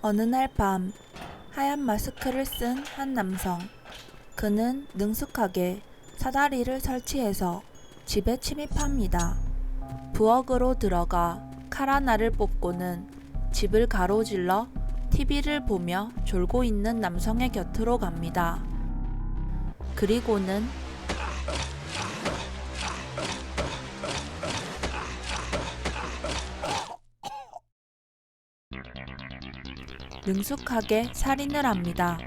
어느 날 밤, 하얀 마스크를 쓴 한 남성. 그는 능숙하게 사다리를 설치해서 집에 침입합니다. 부엌으로 들어가 칼 하나를 뽑고는 집을 가로질러 TV를 보며 졸고 있는 남성의 곁으로 갑니다. 그리고는 능숙하게 살인을 합니다.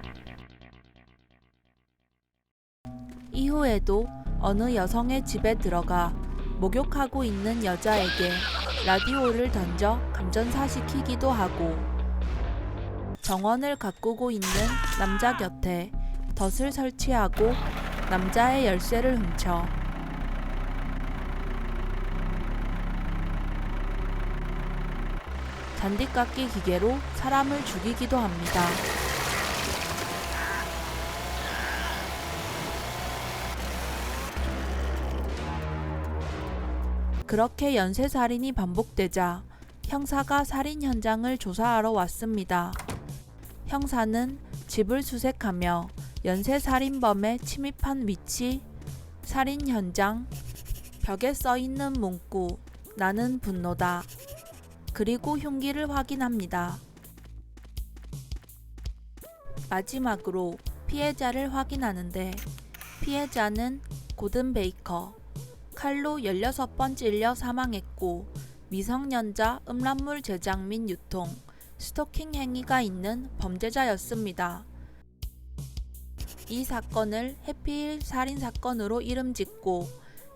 이후에도 어느 여성의 집에 들어가 목욕하고 있는 여자에게 라디오를 던져 감전사시키기도 하고, 정원을 가꾸고 있는 남자 곁에 덫을 설치하고 남자의 열쇠를 훔쳐 잔디깎기 기계로 사람을 죽이기도 합니다. 그렇게 연쇄살인이 반복되자 형사가 살인 현장을 조사하러 왔습니다. 형사는 집을 수색하며 연쇄살인범의 침입한 위치, 살인 현장, 벽에 써있는 문구 "나는 분노다", 그리고 흉기를 확인합니다. 마지막으로 피해자를 확인하는데, 피해자는 고든 베이커, 칼로 16번 찔려 사망했고 미성년자 음란물 제작 및 유통, 스토킹 행위가 있는 범죄자였습니다. 이 사건을 해피힐 살인사건으로 이름짓고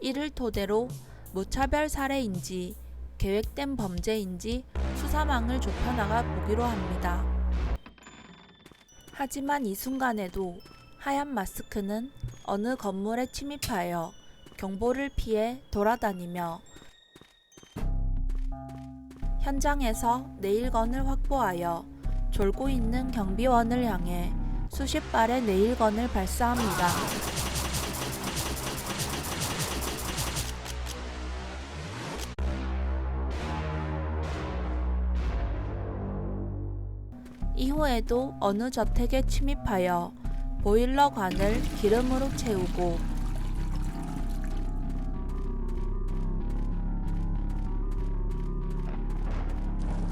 이를 토대로 무차별 살해인지 계획된 범죄인지 수사망을 좁혀나가 보기로 합니다. 하지만 이 순간에도 하얀 마스크는 어느 건물에 침입하여 경보를 피해 돌아다니며 현장에서 네일건을 확보하여 졸고 있는 경비원을 향해 수십 발의 네일건을 발사합니다. 이후에도 어느 저택에 침입하여 보일러관을 기름으로 채우고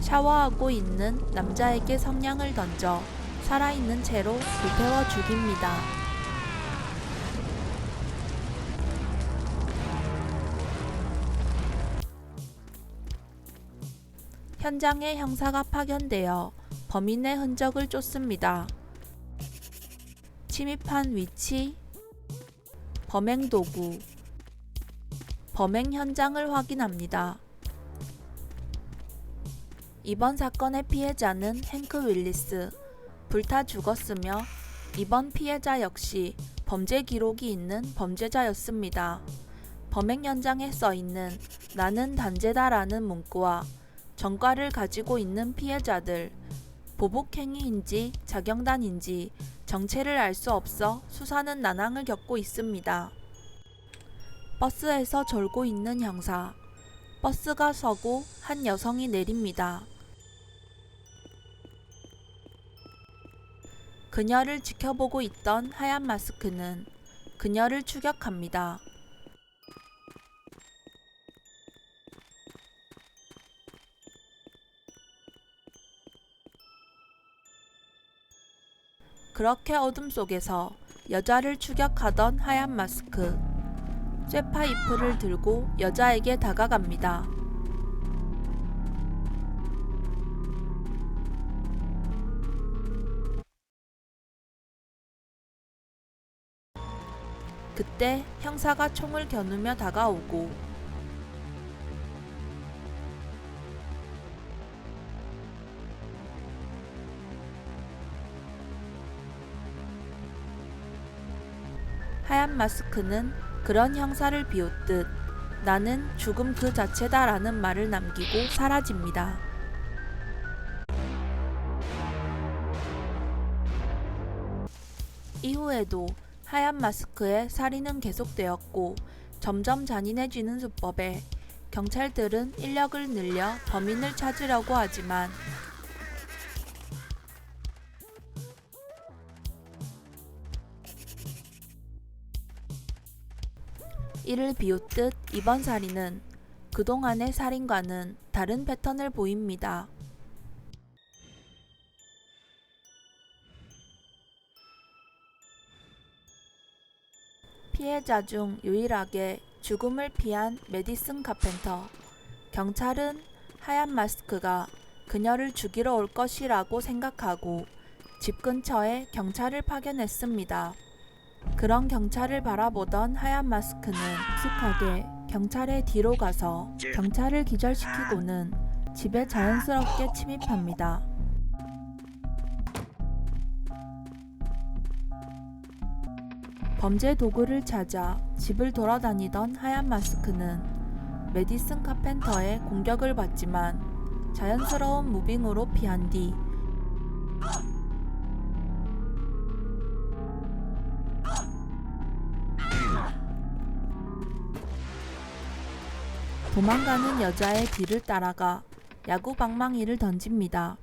샤워하고 있는 남자에게 성냥을 던져 살아있는 채로 불태워 죽입니다. 현장에 형사가 파견되어 범인의 흔적을 쫓습니다. 침입한 위치, 범행 도구, 범행 현장을 확인합니다. 이번 사건의 피해자는 행크 윌리스, 불타 죽었으며 이번 피해자 역시 범죄 기록이 있는 범죄자였습니다. 범행 현장에 써있는 "나는 단죄다라는 문구와 전과를 가지고 있는 피해자들, 보복행위인지 자경단인지 정체를 알 수 없어 수사는 난항을 겪고 있습니다. 버스에서 졸고 있는 형사. 버스가 서고 한 여성이 내립니다. 그녀를 지켜보고 있던 하얀 마스크는 그녀를 추격합니다. 그렇게 어둠 속에서 여자를 추격하던 하얀 마스크. 쇠파이프를 들고 여자에게 다가갑니다. 그때 형사가 총을 겨누며 다가오고 하얀 마스크는 그런 형사를 비웃듯 "나는 죽음 그 자체다" 라는 말을 남기고 사라집니다. 이후에도 하얀 마스크의 살인은 계속되었고 점점 잔인해지는 수법에 경찰들은 인력을 늘려 범인을 찾으려고 하지만 이를 비웃듯 이번 살인은 그동안의 살인과는 다른 패턴을 보입니다. 피해자 중 유일하게 죽음을 피한 메디슨 카펜터. 경찰은 하얀 마스크가 그녀를 죽이러 올 것이라고 생각하고 집 근처에 경찰을 파견했습니다. 그런 경찰을 바라보던 하얀 마스크는 익숙하게 경찰의 뒤로 가서 경찰을 기절시키고는 집에 자연스럽게 침입합니다. 범죄 도구를 찾아 집을 돌아다니던 하얀 마스크는 메디슨 카펜터의 공격을 받지만 자연스러운 무빙으로 피한 뒤 도망가는 여자의 뒤를 따라가 야구 방망이를 던집니다.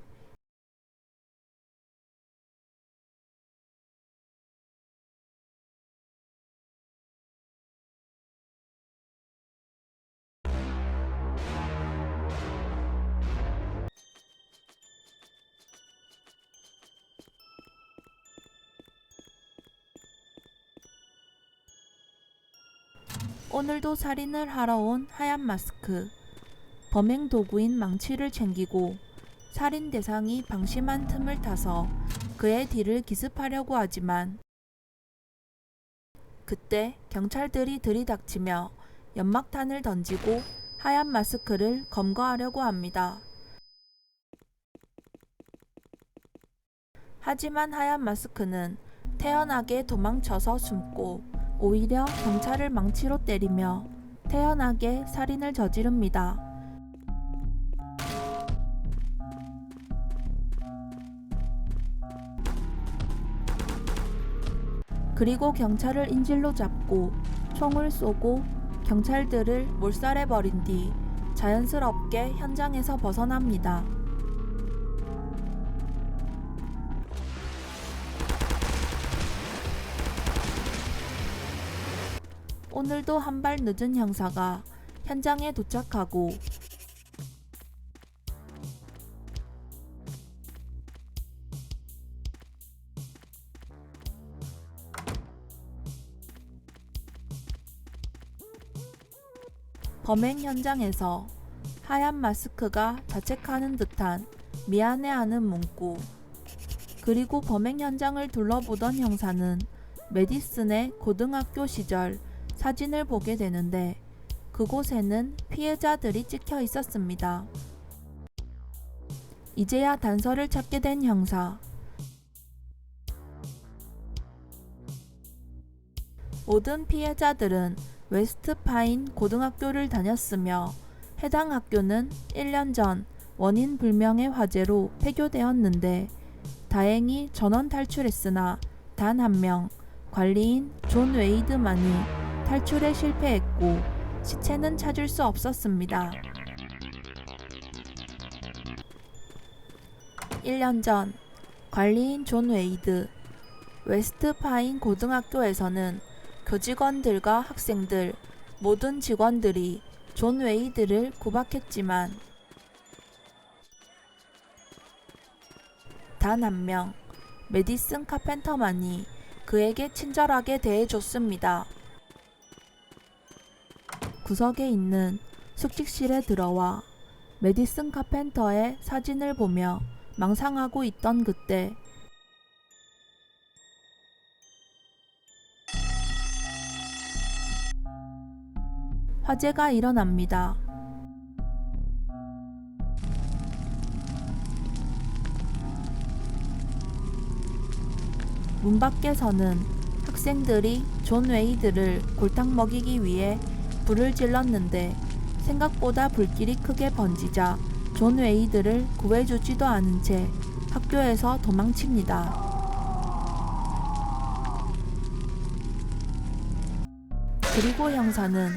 오늘도 살인을 하러 온 하얀 마스크. 범행 도구인 망치를 챙기고 살인 대상이 방심한 틈을 타서 그의 뒤를 기습하려고 하지만 그때 경찰들이 들이닥치며 연막탄을 던지고 하얀 마스크를 검거하려고 합니다. 하지만 하얀 마스크는 태연하게 도망쳐서 숨고 오히려 경찰을 망치로 때리며 태연하게 살인을 저지릅니다. 그리고 경찰을 인질로 잡고 총을 쏘고 경찰들을 몰살해버린 뒤 자연스럽게 현장에서 벗어납니다. 오늘도 한 발 늦은 형사가 현장에 도착하고 범행 현장에서 하얀 마스크가 자책하는 듯한 미안해하는 문구, 그리고 범행 현장을 둘러보던 형사는 메디슨의 고등학교 시절 사진을 보게 되는데 그곳에는 피해자들이 찍혀 있었습니다. 이제야 단서를 찾게 된 형사. 모든 피해자들은 웨스트파인 고등학교를 다녔으며 해당 학교는 1년 전 원인 불명의 화재로 폐교되었는데 다행히 전원 탈출했으나 단 한 명, 관리인 존 웨이드만이 탈출에 실패했고 시체는 찾을 수 없었습니다. 1년 전 관리인 존 웨이드. 웨스트파인 고등학교에서는 교직원들과 학생들, 모든 직원들이 존 웨이드를 구박했지만 단 한 명, 메디슨 카펜터만이 그에게 친절하게 대해줬습니다. 구석에 있는 숙직실에 들어와 메디슨 카펜터의 사진을 보며 망상하고 있던 그때 화재가 일어납니다. 문 밖에서는 학생들이 존 웨이드를 골탕 먹이기 위해 불을 질렀는데 생각보다 불길이 크게 번지자 존 웨이드를 구해주지도 않은 채 학교에서 도망칩니다. 그리고 형사는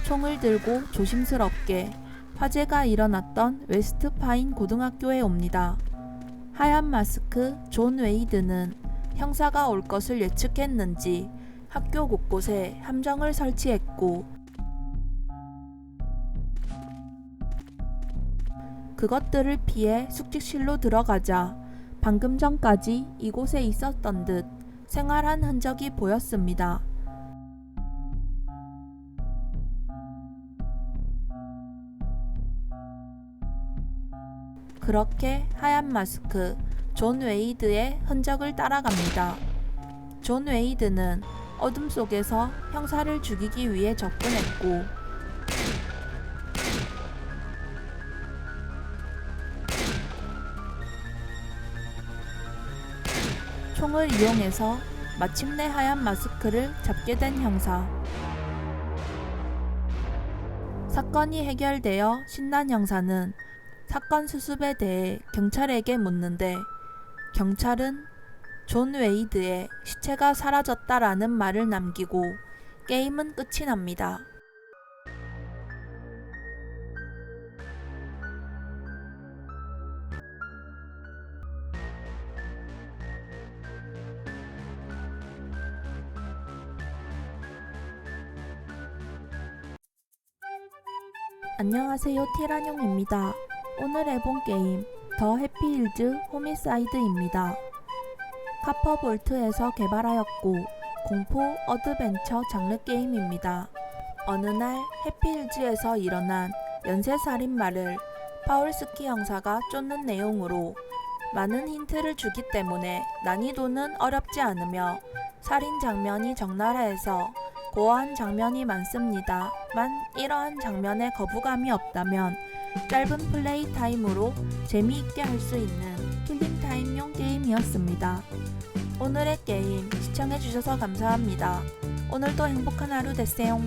총을 들고 조심스럽게 화재가 일어났던 웨스트파인 고등학교에 옵니다. 하얀 마스크 존 웨이드는 형사가 올 것을 예측했는지 학교 곳곳에 함정을 설치했고 그것들을 피해 숙직실로 들어가자 방금 전까지 이곳에 있었던 듯 생활한 흔적이 보였습니다. 그렇게 하얀 마스크 존 웨이드의 흔적을 따라갑니다. 존 웨이드는 어둠 속에서 형사를 죽이기 위해 접근했고 총을 이용해서 마침내 하얀 마스크를 잡게 된 형사. 사건이 해결되어 신난 형사는 사건 수습에 대해 경찰에게 묻는데 경찰은 존 웨이드의 시체가 사라졌다라는 말을 남기고 게임은 끝이 납니다. 안녕하세요, 티란용입니다. 오늘 해본 게임 더 해피힐즈 호미사이드입니다. 카퍼볼트에서 개발하였고 공포 어드벤처 장르 게임입니다. 어느 날 해피힐즈에서 일어난 연쇄살인마를 파울스키 형사가 쫓는 내용으로 많은 힌트를 주기 때문에 난이도는 어렵지 않으며 살인 장면이 적나라해서 고어한 장면이 많습니다. 만 이러한 장면에 거부감이 없다면 짧은 플레이 타임으로 재미있게 할 수 있는 킬링 타임용 게임이었습니다. 오늘의 게임 시청해주셔서 감사합니다. 오늘도 행복한 하루 되세요.